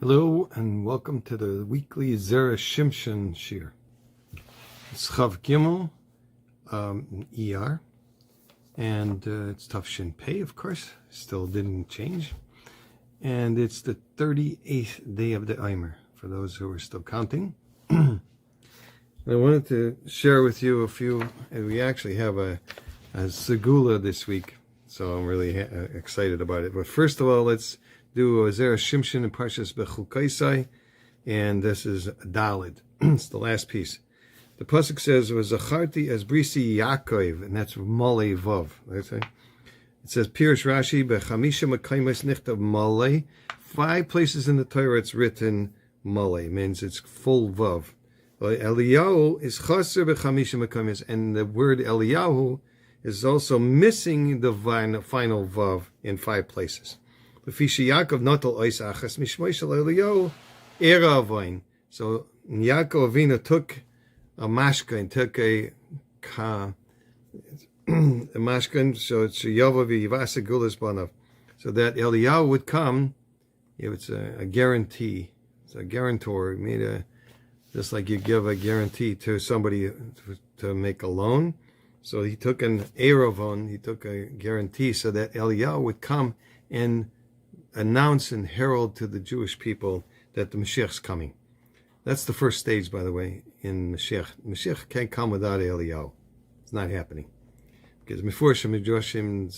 Hello and welcome to the weekly Zera Shimshon Shir. It's Chav Gimel, ER, and it's Tav Shin Pei, of course, still didn't change. And it's the 38th day of the Eimer, for those who are still counting. I wanted to share with you a few, we actually have a Segula this week, so I'm really excited about it. But first of all, let's do a Zera Shimshon in Parshat Bechukotai, and this is Dalid. It's the last piece. The pasuk says, "V'zacharti as brisi Yaakov," and that's Malay Vav. It says, Pirush Rashi bechamisha makaymes nichtav Malay. 5 places in the Torah it's written Malay, means it's full Vav. Eliyahu is chaser bechamisha makaymes, and the word Eliyahu is also missing the final Vav in 5 places. So Yaakov Avinu took a mashkin, took a mashkin, so it's Yovav Yivasa Gulas Banav, so that Eliyahu would come. It's a guarantee. It's a guarantor. Just like you give a guarantee to somebody to make a loan. So he took an Eravon, he took a guarantee so that Eliyahu would come and announce and herald to the Jewish people that the Mashiach's coming. That's the first stage, by the way, in Mashiach. Mashiach can't come without Eliyahu. It's not happening. Because Meforshim, Midrashim,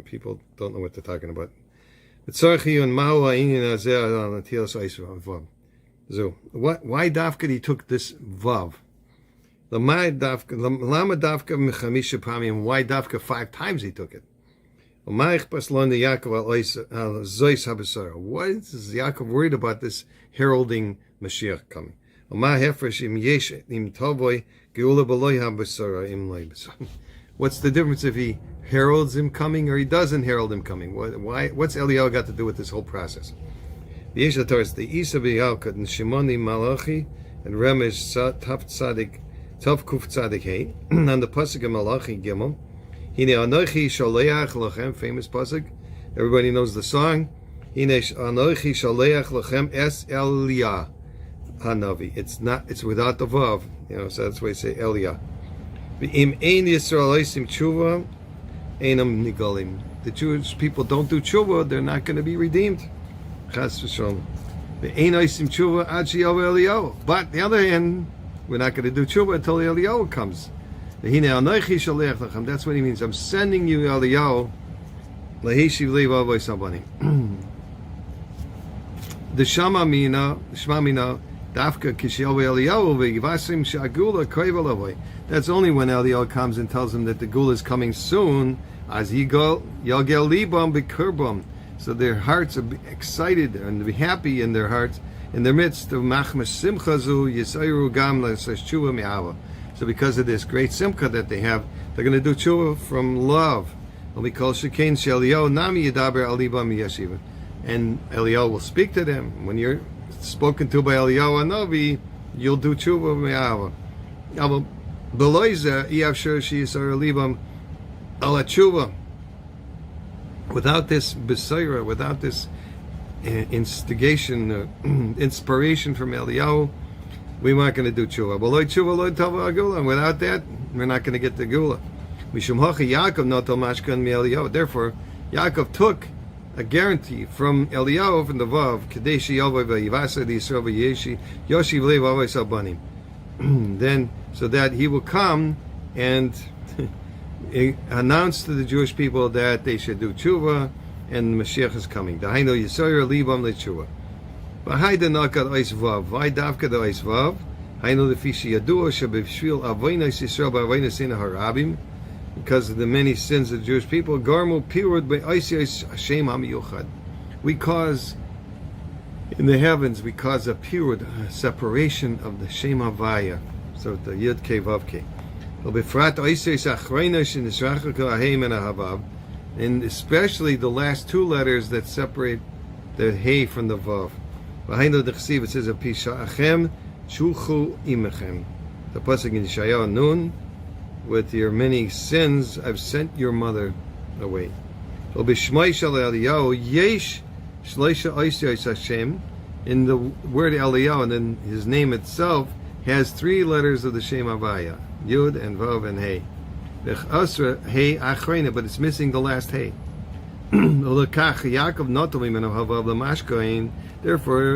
people don't know what they're talking about. So, why Dafka he took this Vav? Lama Dafka Mechamisha Pamim, why Dafka 5 times he took it? Why is Yaakov worried about this heralding Mashiach coming? What's the difference if he heralds him coming or he doesn't herald him coming? What's Eliyahu got to do with this whole process? The Torah is the Isa b'Yalkut and Shimoni Malachi and Remesh Tav Kuf Tzadik Hey and the pasuk of Malachi Gimel. Hine anochi shaleach lachem, famous pasuk. Everybody knows the song. Hine anochi shaleach lachem es Eliyah hanavi. It's without the vav. So that's why you say Eliyah. Im ein Yisrael oisim tshuva, einam nigalim. The Jewish people don't do tshuva, they're not going to be redeemed. Chas v'shalom. Ein oisim tshuva ad sheyav Eliyahu. But the other hand, we're not going to do tshuva until Eliyahu comes. That's what he means. I'm sending you Eliyahu. The Shama Mina, Dafka Kishav Eliyahu v'Yivasim Shagula Koiv. That's only when Eliyahu comes and tells him that the Gula is coming soon. As Yigol Yagel Libam Bikurbam. So their hearts are excited and be happy in their hearts in the midst of Machmas Simchazu Yisayru Gam L'Shuva Mi'ava. So because of this great simcha that they have, they're going to do tshuva from love. And Eliyahu will speak to them. When you're spoken to by Eliyahu Hanavi, you'll do tshuva me'ava. Without this besaira, without this instigation, inspiration from Eliyahu, we weren't going to do tshuva. And without that, we're not going to get the gula. Therefore, Yaakov took a guarantee from Eliyahu, from the Vav, then, so that he will come and announce to the Jewish people that they should do tshuva, and Mashiach is coming. Why Davka the Ois Vav? Hainu the Fishi Yadua Shabishvil Avoinas Yisrael Bavoinas Harabim, because of the many sins of the Jewish people. Garmu Pirud by Oisios Hashem Hamiyuchad. We cause in the heavens, we cause a pirud, a separation of the Shem Havaya. So the Yud Ke Vav Ke. Befrat Oisios Achreinish in Israchel Ahem and Ahavav, and especially the last 2 letters that separate the Hey from the Vav. Behind the Chesiv it says, "Pisha Achem Shuchu Imechem." The pasuk in Yeshayahu Nun, with your many sins, I've sent your mother away. B'Shmai Shel Eliyahu Yesh Shleisha Oisios Hashem in the word Eliyahu, and then his name itself has 3 letters of the Shem Havaya, Yud and Vav and Hey. Asra Hey Achrena, but it's missing the last Hey. Therefore,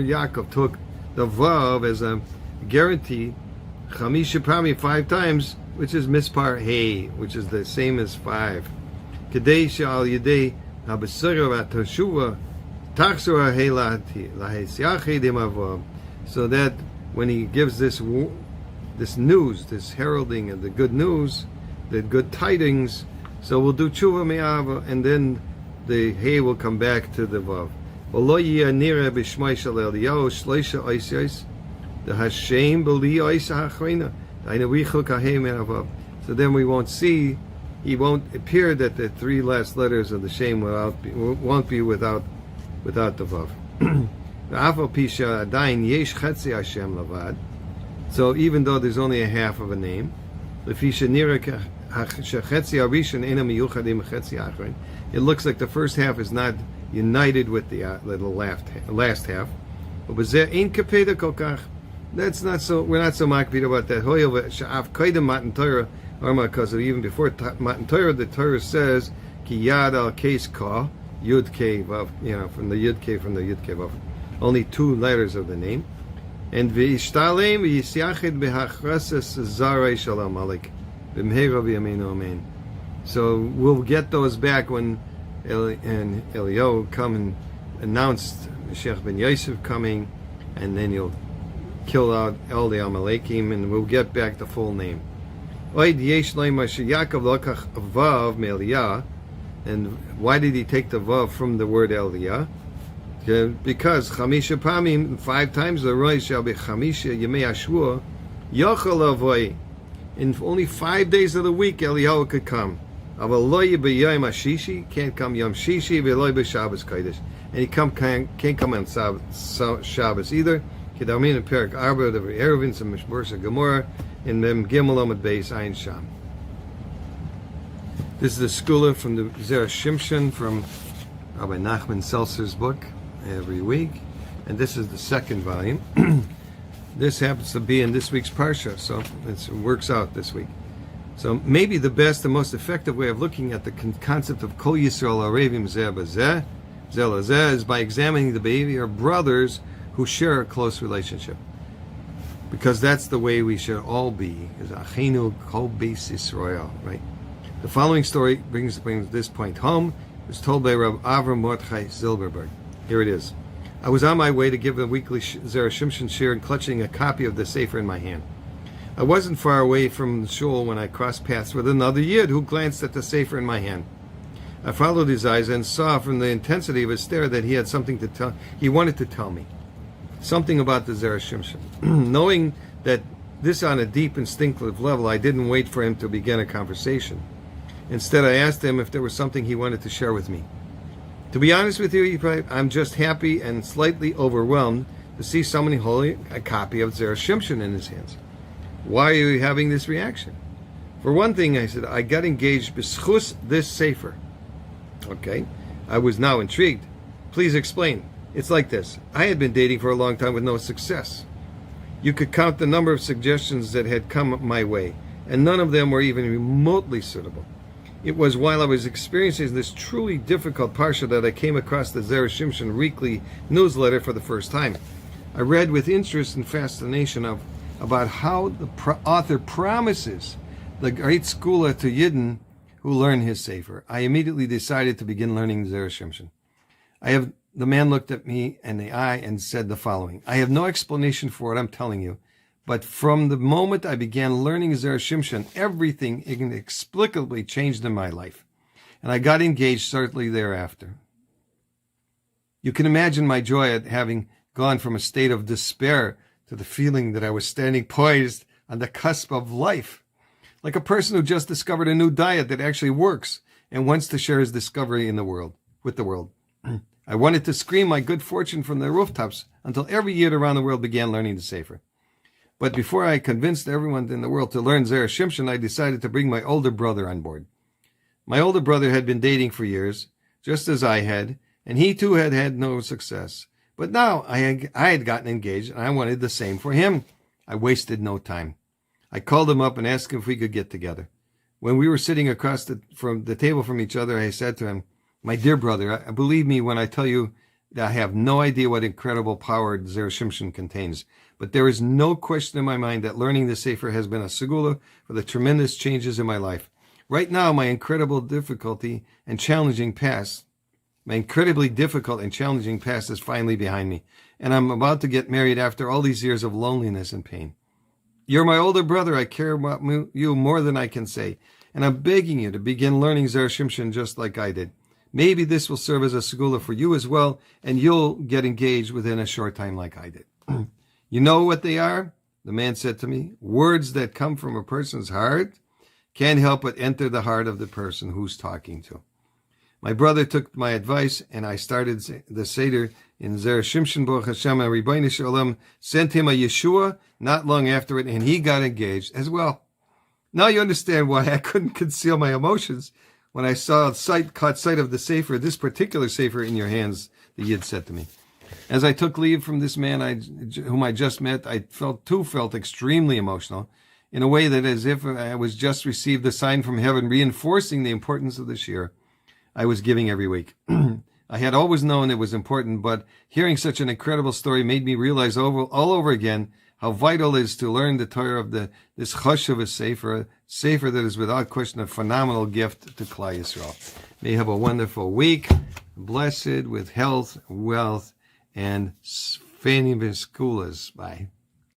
Yaakov took the Vav as a guarantee, Chamisha Pami 5 times, which is Mispar Hey, which is the same as 5. Kadei Shal Yedei Habesura Teshuva Tachsura Hey Lahesiachi Demavav. So that when he gives this news, this heralding of the good news, the good tidings, so we'll do tshuva me'ava, and then the hay will come back to the vav. The Hashem b'li oisa hachrina. So then we won't see. He won't appear that the 3 last letters of the Shem won't be without the vav. So even though there's only a half of a name, it looks like the first half is not united with the last half. That's not so. We're not so makpid about that. Because even before Matan Torah, the Torah says ki yad al case ka yud ke vav. From the yud ke vav. Only 2 letters of the name. And v'ishtalem v'yisyachid b'hachrases zarei shalom alik b'mheira v'yameinu amen. So we'll get those back when Eli and Eliyahu come and announce Mashiach ben Yosef coming, and then you'll kill out all the Amalekim, and we'll get back the full name. Oid yesh leima sheYaakov lokach vav me'Eliyah. And why did he take the vav from the word Eliyah? Because Chamisha Pamim, 5 times the Roy shall be Chamisha Yemei Ashvur Yochel Avoy. In only 5 days of the week, Eliyahu could come. Aval lo b'yom Hashishi, can't come Yom Shishi, v'lo b'Shabbos Kodesh, and he can't come on Shabbos either. Kedamin in Perak Arba, the Eruvin, some Mishbursa Gemara, in Mem Gimel Amud Beis Ayin Sham. This is the Segula from the Zera Shimshon from Rabbi Nachman Seltzer's book every week, and this is the 2nd volume. This happens to be in this week's Parshat, so it works out this week. So maybe the best and most effective way of looking at the concept of Kol Yisrael Arevim Zeh B'Zeh, Zeh L'Zeh, is by examining the behavior of brothers who share a close relationship. Because that's the way we should all be, is Achenu Kol Beis Yisrael, right? The following story brings this point home. It was told by Rabbi Avram Mordechai Zilberberg. Here it is. I was on my way to give a weekly Zera Shimshon shir and clutching a copy of the Sefer in my hand. I wasn't far away from the shul when I crossed paths with another Yid who glanced at the Sefer in my hand. I followed his eyes and saw from the intensity of his stare that he had something to tell. He wanted to tell me something about the Zera Shimshon. Knowing that this on a deep instinctive level, I didn't wait for him to begin a conversation. Instead, I asked him if there was something he wanted to share with me. To be honest with you, I'm just happy and slightly overwhelmed to see someone holding a copy of Zera Shimshon in his hands. Why are you having this reaction? For one thing, I said, I got engaged b'schus this sefer. Okay, I was now intrigued. Please explain. It's like this. I had been dating for a long time with no success. You could count the number of suggestions that had come my way, and none of them were even remotely suitable. It was while I was experiencing this truly difficult parsha that I came across the Zera Shimshon weekly newsletter for the first time. I read with interest and fascination about how the author promises the great Segula to Yidden who learn his Sefer. I immediately decided to begin learning Zera Shimshon. The man looked at me in the eye and said the following: I have no explanation for what I'm telling you, but from the moment I began learning Zera Shimshon, everything inexplicably changed in my life, and I got engaged shortly thereafter. You can imagine my joy at having gone from a state of despair to the feeling that I was standing poised on the cusp of life, like a person who just discovered a new diet that actually works and wants to share his discovery with the world. I wanted to scream my good fortune from the rooftops until every Yid around the world began learning the Sefer. But before I convinced everyone in the world to learn Zera Shimshon, I decided to bring my older brother on board. My older brother had been dating for years, just as I had, and he too had had no success. But now I had gotten engaged, and I wanted the same for him. I wasted no time. I called him up and asked him if we could get together. When we were sitting across from the table from each other, I said to him, "My dear brother, believe me when I tell you that I have no idea what incredible power Zera Shimshon contains. But there is no question in my mind that learning the Sefer has been a Segula for the tremendous changes in my life. Right now, my incredibly difficult and challenging past is finally behind me, and I'm about to get married after all these years of loneliness and pain. You're my older brother. I care about you more than I can say, and I'm begging you to begin learning Zera Shimshon just like I did. Maybe this will serve as a segula for you as well, and you'll get engaged within a short time like I did." "You know what they are?" the man said to me. "Words that come from a person's heart can't help but enter the heart of the person who's talking to." My brother took my advice, and I started the Seder in Zera Shimshon. Baruch Hashem, and Ribbono Shel Olam sent him a Yeshua not long after it, and he got engaged as well. Now you understand why I couldn't conceal my emotions when I caught sight of the Sefer, this particular Sefer in your hands, the Yid said to me. As I took leave from this man whom I just met, I felt extremely emotional, in a way that as if I was just received a sign from heaven reinforcing the importance of the shir I was giving every week. I had always known it was important, but hearing such an incredible story made me realize all over again how vital it is to learn the Torah of this chashuv sefer that is without question a phenomenal gift to Klal Yisrael. May you have a wonderful week, blessed with health, wealth, and Sfeinim v'Sekulas. Bye.